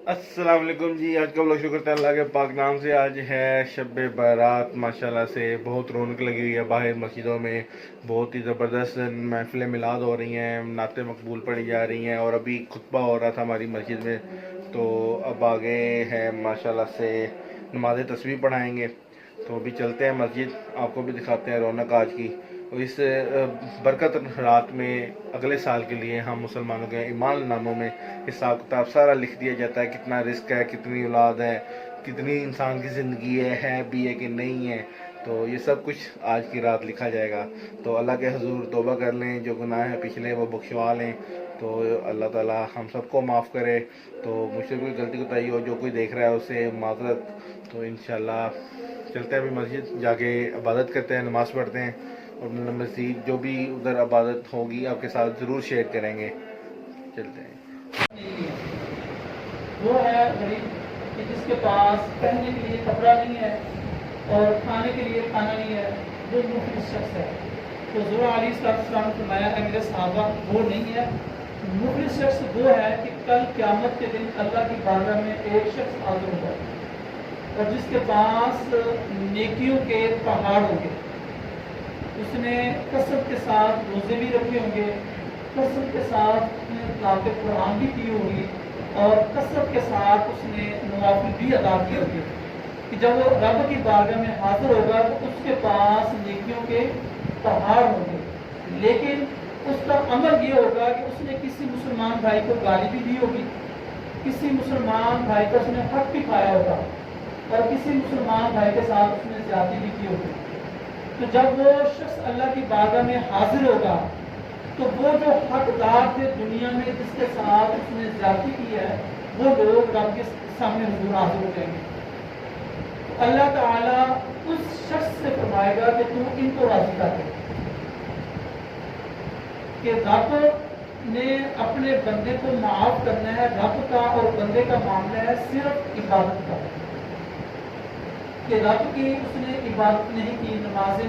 अस्सलाम वालेकुम जी। आज का व्लॉग शुरू करते हैं अल्लाह के पाक नाम से। आज है शब बारात। माशाल्लाह से बहुत रौनक लगी हुई है बाहर मस्जिदों में। बहुत ही ज़बरदस्त महफिल मिलाद हो रही हैं, नाते मकबूल पढ़ी जा रही हैं और अभी खुतबा हो रहा था हमारी मस्जिद में। तो अब आगे है माशाल्लाह से नमाज तस्बीह पढ़ाएंगे। तो अभी चलते हैं मस्जिद, आपको भी दिखाते हैं रौनक आज की। और इस बरकत रात में अगले साल के लिए हम मुसलमानों के ईमान नामों में हिसाब किताब सारा लिख दिया जाता है, कितना रिस्क है, कितनी औलाद है, कितनी इंसान की ज़िंदगी है भी है कि नहीं है। तो ये सब कुछ आज की रात लिखा जाएगा। तो अल्लाह के हुजूर तौबा कर लें, जो गुनाह है पिछले वो बख्शवा लें। तो अल्लाह ताला हम सबको माफ़ करे। तो मुझसे कोई गलती कोताही हो, जो कोई देख रहा है उसे माज़रत। तो इंशाल्लाह चलते हैं अभी मस्जिद, जाके इबादत करते हैं, नमाज़ पढ़ते हैं और मज़ीद जो भी उधर इबादत होगी आपके साथ ज़रूर शेयर करेंगे। चलते हैं। वो है गरीब कि जिसके पास पहनने के लिए कपड़ा नहीं है और खाने के लिए खाना नहीं है, वो मुफलिस शख्स है। तो हुज़ूर अलैहिस्सलाम ने फरमाया है मेरे सहाबा, वो नहीं है। मुफलिस शख्स वो है कि कल क़यामत के दिन अल्लाह की बारगाह में एक शख्स हाज़िर होगा और जिसके पास नेकियों के पहाड़ होंगे। उसने कसरत के साथ रोज़े भी रखे होंगे, कसरत के साथ उसने तिलावत कुरान भी की होगी और कसरत के साथ उसने नवाफिल भी अदा किए होंगे कि जब वो रब की बारगाह में हाजिर होगा तो उसके पास नेकियों के पहाड़ होंगे। लेकिन उसका अमल ये होगा कि उसने किसी मुसलमान भाई को गाली भी दी होगी, किसी मुसलमान भाई का उसने हक भी खाया होगा और किसी मुसलमान भाई के साथ उसने ज़्यादती भी की होगी। तो जब वो शख्स अल्लाह की बारगाह में हाजिर होगा तो वो जो हकदार थे दुनिया में जिसके साथ उसने ज़्यादती की है, वो लोग रब के सामने हुजूर हाजिर हो जाएंगे। तो अल्लाह ताला उस शख्स से फरमाएगा कि तू इनको राजी कर दे कि रब ने अपने बंदे को माफ करना है। रब का और बंदे का मामला है सिर्फ इबादत का, कि रब की उसने इबादत नहीं की, नमाजें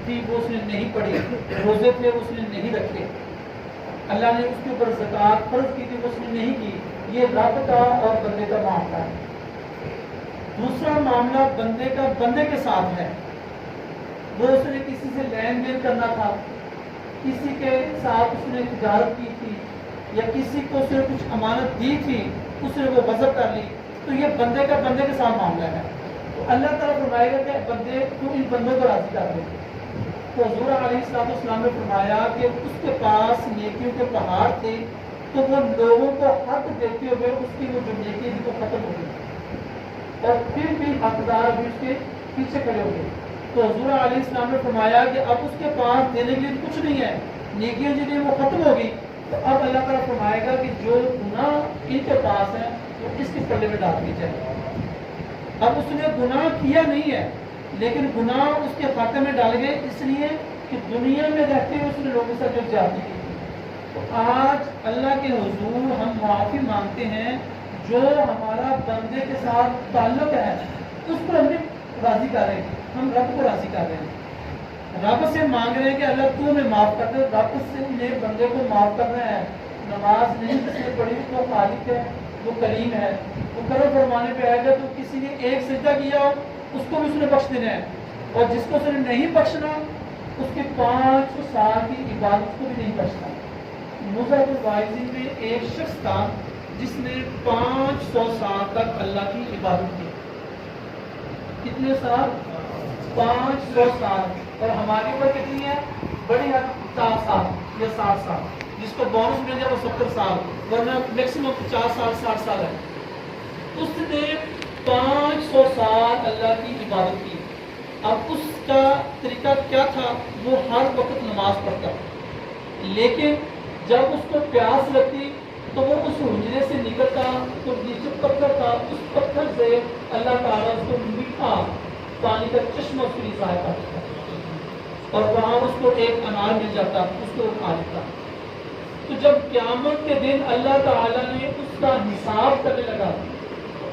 थी वो उसने नहीं पढ़ी, रोजे थे वो उसने नहीं रखे, अल्लाह ने उसके ऊपर ज़कात फर्ज की थी वो उसने नहीं की। ये रब का और बंदे का मामला है। दूसरा मामला बंदे का बंदे के साथ है। वो उसने किसी से लेन देन करना था, किसी के साथ उसने तिजारत की थी या किसी को उसने कुछ अमानत दी थी, उसने वो वज़ब कर ली, तो ये बंदे का बंदे के साथ मामला है। तो अल्लाह ताला फरमाएगा कि बंदे तू इन बंदों को राजी कर दे। तो हुज़ूर अलैहिस्सलाम ने फरमाया कि उसके पास नेकियों के पहाड़ थे, तो वो लोगों को हक देते हुए उसकी वो जो नेकी थी वो खत्म हो गई और फिर भी हकदार भी उसके पीछे खड़े हो गए। तो हुज़ूर अलैहिस्सलाम ने फरमाया कि अब उसके पास देने के लिए कुछ नहीं है, नेकियां जिन्हें वो खत्म हो गई। तो अब अल्लाह ताला फरमाएगा कि जो गुनाह इनके पास है वो इसके पल्ले में डाल दी जाए। अब उसने गुनाह किया नहीं है लेकिन गुनाह उसके खाते में डाल गए इसलिए कि दुनिया में रहते हुए उसने लोगों से जो ज्यादती की थी। तो आज अल्लाह के हुजूर हम माफ़ी मांगते हैं, जो हमारा बंदे के साथ ताल्लुक है उसको हमने राजी कर रहे हैं, हम रब को राजी कर रहे हैं, रब से मांग रहे हैं कि अल्लाह तू हमें माफ़ कर दे। रब से ने बंदे को माफ़ करना है। नमाज नहीं जिसने पढ़ी वो खालिक है, वो करीम है, वो करम फरमाने पे आएगा। तो किसी ने एक सिजदा किया उसको भी उसने बख्श देना है और जिसको उसने नहीं बख्शना उसके 500 साल की इबादत को भी नहीं बख्शना। मुज़ाहिदुल वाइज़िन में एक शख्स था जिसने 500 साल तक अल्लाह की इबादत की। कितने साल? 500 साल। और हमारी उम्र कितनी है? बड़ी है 50 साल या 60 साल। जिसको बोनस मिल जाए वो 70 साल, वरना मैक्सिमम 50 साल 60 साल है। उसने 500 साल अल्लाह की इबादत की। अब उसका तरीका क्या था? वो हर वक्त नमाज पढ़ता, लेकिन जब उसको प्यास लगती तो वो उस हुजरे से निकलता तो नीचे पत्थर था, उस पत्थर से अल्लाह ताला उसको मीठा पानी का चश्मा उसके लिए ज़ाहिर कर देता और वहाँ उसको एक अनार मिल जाता, उसको खा लेता। तो जब क़यामत के दिन अल्लाह ताला ने उसका हिसाब करने लगा,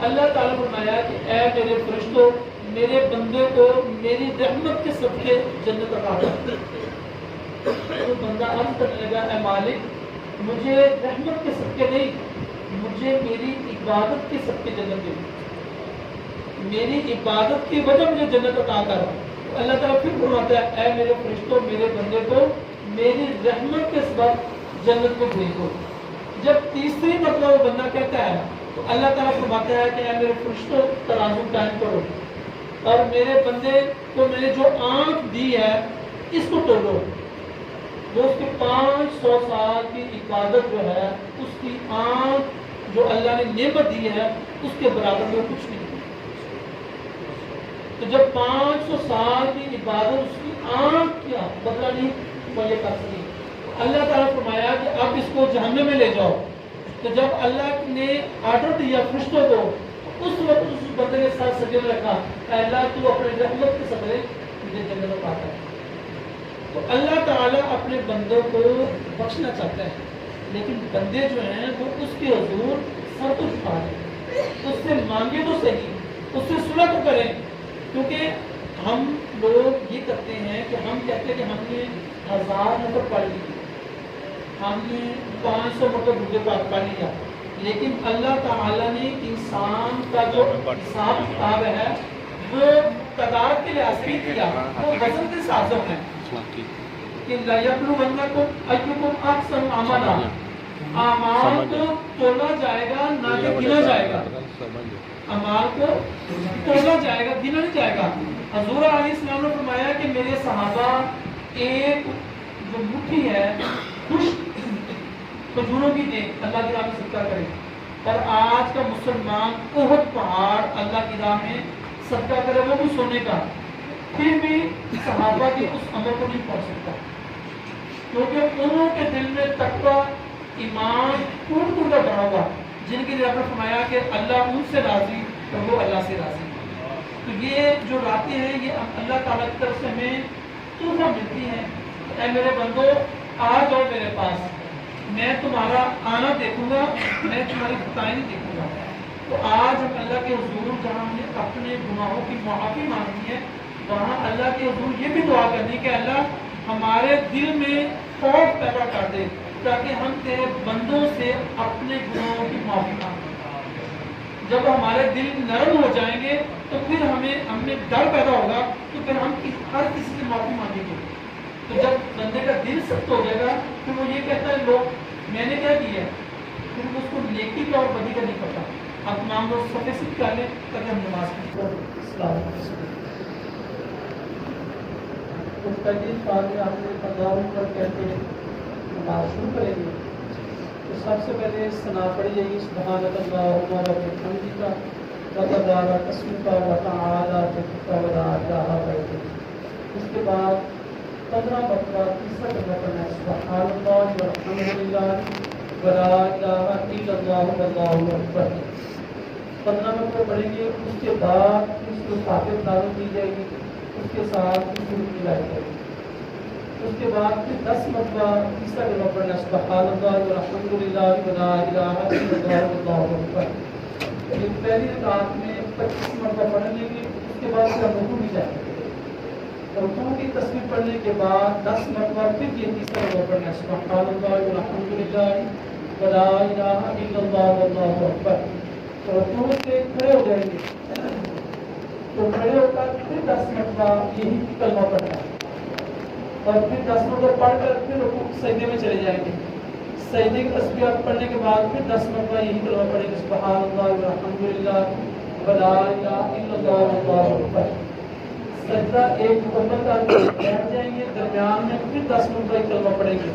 अल्लाह ताला ने फरमाया कि ऐ मेरे फरिश्तों, मेरे बंदे को मेरी रहमत के सदके जन्नत अता कर। तो बंदा अर्ज करने लगा, ऐ मालिक मुझे रहमत के सदके नहीं, مجھے میری عبادت کے سب کے جنت دے، میری عبادت کی وجہ مجھے جنت عطا کر. تو اللہ تعالیٰ پھر فرماتا ہے اے میرے فرشتوں میرے بندے کو میری رحمت کے سبب جنت میں بھیجو. جب تیسری مرتبہ وہ بندہ کہتا ہے تو اللہ تعالیٰ فرماتا ہے کہ اے میرے فرشتوں ترازو قائم کرو اور میرے بندے کو میں نے جو آنکھ دی ہے اس کو تولو. وہ اس کی 500 سال کی عبادت جو ہے اس کی آنکھ جو اللہ نے نعمت دی ہے اس کے برابر میں کچھ نہیں. تو جب 500 سال کی عبادت اس کی آنکھ کیا بدلہ نہیں مجھے کر سکی. اللہ تعالیٰ فرمایا کہ اب اس کو جہنم میں لے جاؤ. تو جب اللہ نے آرڈر دیا فرشتوں کو اس وقت اس بندے کے ساتھ سجدے میں رکھا کہ اللہ تو اپنے رحمت کے صدقے مجھے جنت میں پاتا ہے. تو اللہ تعالیٰ اپنے بندوں کو بخشنا چاہتا ہے لیکن بندے جو ہیں وہ اس کے حضور سر کو جھکا دیں. اس سے مانگے تو صحیح، اس سے صلح تو کریں. کیونکہ ہم لوگ یہ کرتے ہیں کہ ہم کہتے ہیں کہ ہم نے 1000 مرتبہ پڑھ لی، ہم نے 500 مرتبہ پڑھ لیا، لیکن اللہ تعالیٰ نے انسان کا جو حساب کتاب ہے وہ تعداد کے لحاظ سے کیا، وہ وزن کے سازوں ہے کہ لَيَبْلُوَنَّكُمْ أَيُّكُمْ أَحْسَنُ عَمَلًا. اعمال کو تولا جائے گا نہ کہ گنا جائے گا. اعمال کو تولا جائے گا گنا نہیں جائے گا. حضور علیہ السلام نے فرمایا کہ میرے صحابہ ایک جو مٹھی ہے خشک کھجوروں کی دیں اللہ کی راہ میں صدقہ کرے، اور آج کا مسلمان احد پہاڑ اللہ کی راہ میں صدقہ کرے وہ بھی سونے کا، پھر بھی صحابہ کے اس عمل کو نہیں پہنچ سکتا کیونکہ انہوں کے دل میں تقویٰ ایمان ٹوٹ ٹوٹ کر بڑھا ہوا جن کے لیے آپ نے فرمایا کہ اللہ ان سے راضی اور وہ اللہ سے راضی. تو یہ جو راتیں ہیں یہ اللہ تعالیٰ کی طرف سے ہمیں تحفہ ملتی ہیں. اے میرے بندو آ جاؤ میرے پاس، میں تمہارا آنا دیکھوں گا، میں تمہاری خطائیں نہیں دیکھوں گا. تو آج ہم اللہ کے حضور جہاں ہم نے اپنے گناہوں کی معافی مانگنی ہے وہاں اللہ کے حضور یہ بھی دعا کرنی کہ اللہ ہمارے دل میں خوف پیدا کر دے تاکہ ہم تیرے بندوں سے اپنے گناہوں کی معافی مانگیں. جب ہمارے دل نرم ہو جائیں گے تو پھر ہم میں ڈر پیدا ہوگا تو پھر ہم ہر کسی سے معافی مانگیں گے. تو جب بندے کا دل سخت ہو جائے گا پھر وہ یہ کہتا ہے لوگ میں نے کیا کیا، پھر اس کو نیکی کا اور بدی کا نہیں پتا. اب تمام لوگ صفحے سے نکالیں تاکہ ہم نماز السلام علیکم. پہلی بات میں آپ نے پنداؤں پر کہتے ہیں نماز شروع کریں گے تو سب سے پہلے ثنا پڑھی جائے گی سبحانک اللہم و بحمدک وتبارک اسمک وتعالی جدک ولا الہ غیرک. اس کے بعد 15 مرتبہ تیسرا کلمہ پڑھنا ہے سبحان اللہ والحمدللہ ولا الہ الا اللہ واللہ اکبر. 15 مرتبہ پڑھیں گے. اس کے بعد اس کو فاتحہ تلاوت کی جائے گی، اس کے ساتھ رکوع ملائی جائے گی. اس کے بعد پھر 10 مرتبہ تیسرا کلمہ پڑھنا ہے سبحان اللہ والحمدللہ ولا الہ الا اللہ واللہ اکبر. یہ پہلی رکعت میں 25 مرتبہ پڑھ لیں گے. اس کے بعد پھر رکوع بھی جائیں گے. رکوع کی تسبیح پڑھنے کے بعد 10 مرتبہ پھر یہ تیسرا کلمہ پڑھنا ہے سبحان اللہ والحمدللہ ولا الہ الا اللہ واللہ اکبر. رکوع سے کھڑے ہو جائیں گے تو کھڑے ہو کر پھر 10 مرتبہ یہی کلمہ پڑھنا ہے اور پھر 10 مرتبہ پڑھ کر پھر رکوع سجدے میں چلے جائیں گے. سجدے کی تسبیحات پڑھنے کے بعد پھر 10 مرتبہ یہی کلمہ پڑھیں گے سبحان اللہ والحمدللہ ولا الہ الا اللہ واللہ اکبر. سجدہ ایک مکمل کر کے بیٹھ جائیں گے، درمیان میں پھر 10 مرتبہ کلمہ پڑھیں گے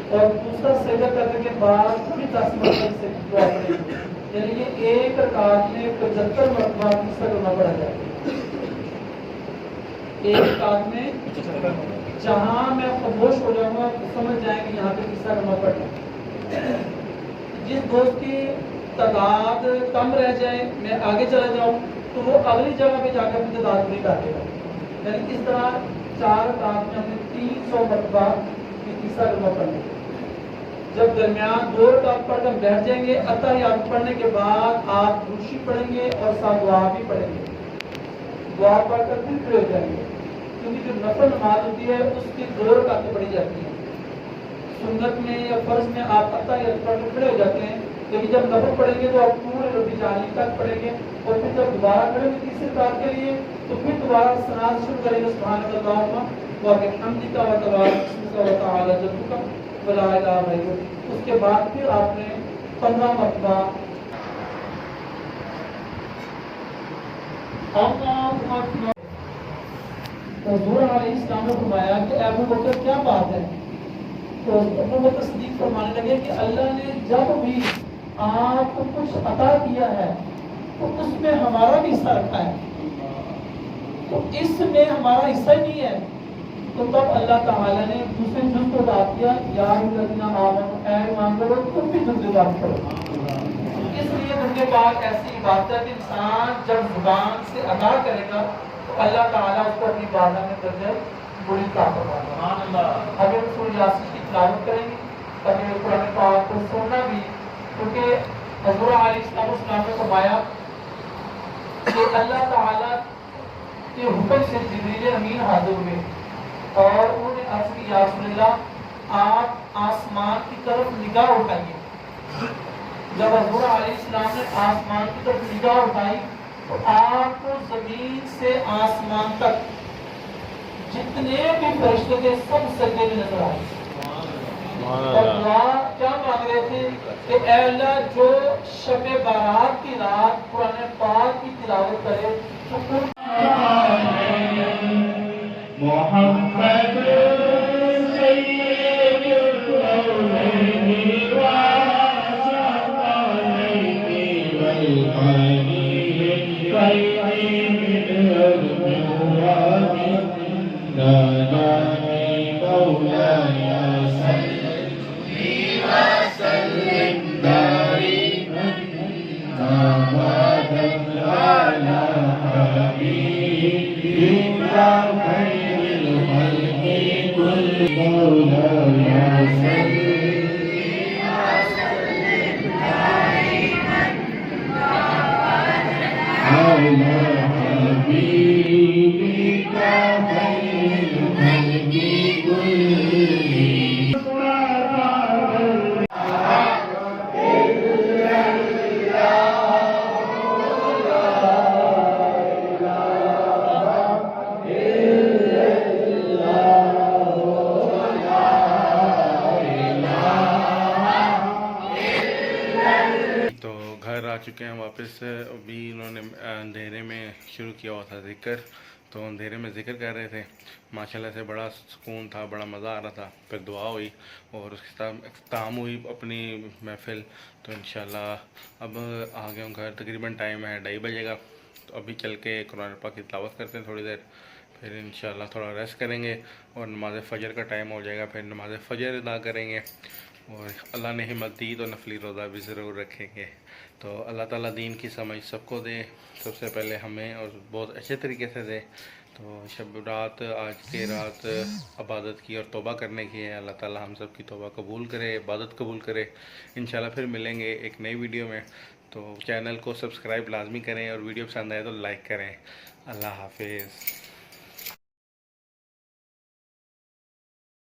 اور دوسرا سجدہ کرنے کے بعد پھر 10 مرتبہ سے دعا پڑھیں گے. یعنی کہ ایک رکعت میں 75 مرتبہ تیسرا کلمہ پڑھا جائے گا. ایک رکعت میں جہاں میں خاموش ہو جاؤں گا تو سمجھ جائیں گے یہاں پہ تیسرا کلمہ پڑھنا. جس دوست کی تعداد کم رہ جائے میں آگے چلا جاؤں تو وہ اگلی جگہ پہ جا کر اپنی تعداد پوری کر دے گا. یعنی اس طرح 4 رکعت میں ہم نے 300 مرتبہ تیسرا کلمہ پڑھنا. جب درمیان 2 رکعت پڑھ کر بیٹھ جائیں گے اتحیات پڑھنے کے بعد آپ روشی پڑھیں گے اور ساتھ دعا بھی پڑھیں گے. دعا پڑھ کر پھر کھڑے ہو جائیں گے کیونکہ جو نفل نماز ہوتی ہے اس کی 2 رکعتیں پڑھی جاتی ہیں. سنت میں یا فرض میں آپ اتحیات پڑھ کر کھڑے ہو جاتے ہیں क्योंकि जब नफल पढ़ेंगे तो आप पूरे रब्बी जालिम तक पढ़ेंगे और फिर जब दोबारा करेंगे तीसरे रकात के लिए तो फिर दोबारा सलात शुरू करेंगे सुब्हानअल्लाह व बिहम्दिका व तबारक इसमुका व तआला जद्दुका व ला इलाहा गैरुक। उसके बाद फिर आपने 15 मरतबा अल्लाहु अकबर। तो हज़ूर अलैहिस्सलाम ने फरमाया कि अबू बकर क्या बात है? तो अबू बकर सिद्दीक फरमाने लगे कि अल्लाह ने जब भी आपको कुछ अता किया है तो उसमें हमारा भी हिस्सा रखा है, तो इसमें हमारा हिस्सा ही नहीं है। तो तब अल्लाह ताला ने दूसरे जुज़ को बात किया, या अय्युहल्लज़ीना आमनू, ऐ ईमान वालों तुम भी दुरूद पाक करो। इसलिए दुरूद पाक ऐसी इबादत है कि इंसान जब जुबान से अदा करेगा तो अल्लाह ताला उसको अपनी इबादत में दर्जा बड़ी ताकत देगा। अगर रसूल यासीन की तिलावत करेंगे, अगर कुरान पाक को सुनना भी, क्योंकि हज़रत अलैहिस्सलाम ने फरमाया कि अल्लाह ताला के हुक्म से जिब्रील अमीन हाजिर हुए और उन्होंने अर्ज़ की, या रसूल अल्लाह आप आसमान की तरफ निगाह उठाइए। जब हज़रत अलैहिस्सलाम ने आसमान की तरफ निगाह उठाई तो आपको जमीन से आसमान तक जितने भी फरिश्ते थे सब सजदे में नजर आए और दुआ क्या मांग रहे थे कि ऐ अल्लाह जो शब बारात की रात कुरान पाक की तिलावत करे तो मोहम्मद सय्यदुल कौनैनि व सकलैनि वल कौनैनि खैरिल मुरादि नादानि मौलाया सल्लि व सल्लिम दाइमन अबदन अला हबीबिका खैरिल खल्क़ि कुल मौलाया सल्लि व सल्लिम दाइमन अला हबीबिका खैरिल खल्क़ि कुल्लिहिम। तो घर आ चुके हैं वापस। अभी इन्होंने अंधेरे में शुरू किया हुआ था ज़िक्र, तो अंधेरे में ज़िक्र कर रहे थे। माशाल्लाह से बड़ा सुकून था, बड़ा मज़ा आ रहा था। फिर दुआ हुई और उसके साथ इख्तिताम हुई अपनी महफ़िल। तो इंशाल्लाह अब आ गए हूँ घर। तकरीबन टाइम है 2:30 बजे का। तो अभी चल के कुरान पाक की तिलावत करते हैं थोड़ी देर, फिर इंशाल्लाह थोड़ा रेस्ट करेंगे और नमाज़ फ़जर का टाइम हो जाएगा। फिर नमाज़ फ़जर अदा करेंगे और अल्लाह ने हिम्मत दी तो नफली रोज़ा भी ज़रूर रखेंगे। तो अल्लाह ताला दीन की समझ सबको दे, सबसे पहले हमें, और बहुत अच्छे तरीके से दे। तो शब रात, आज के रात इबादत की और तौबा करने की है। अल्लाह ताला हम सब की तौबा कबूल करे, इबादत कबूल करे। इंशाल्लाह फिर मिलेंगे एक नई वीडियो में। तो चैनल को सब्सक्राइब लाजमी करें और वीडियो पसंद आए तो लाइक करें। अल्लाह हाफिज़।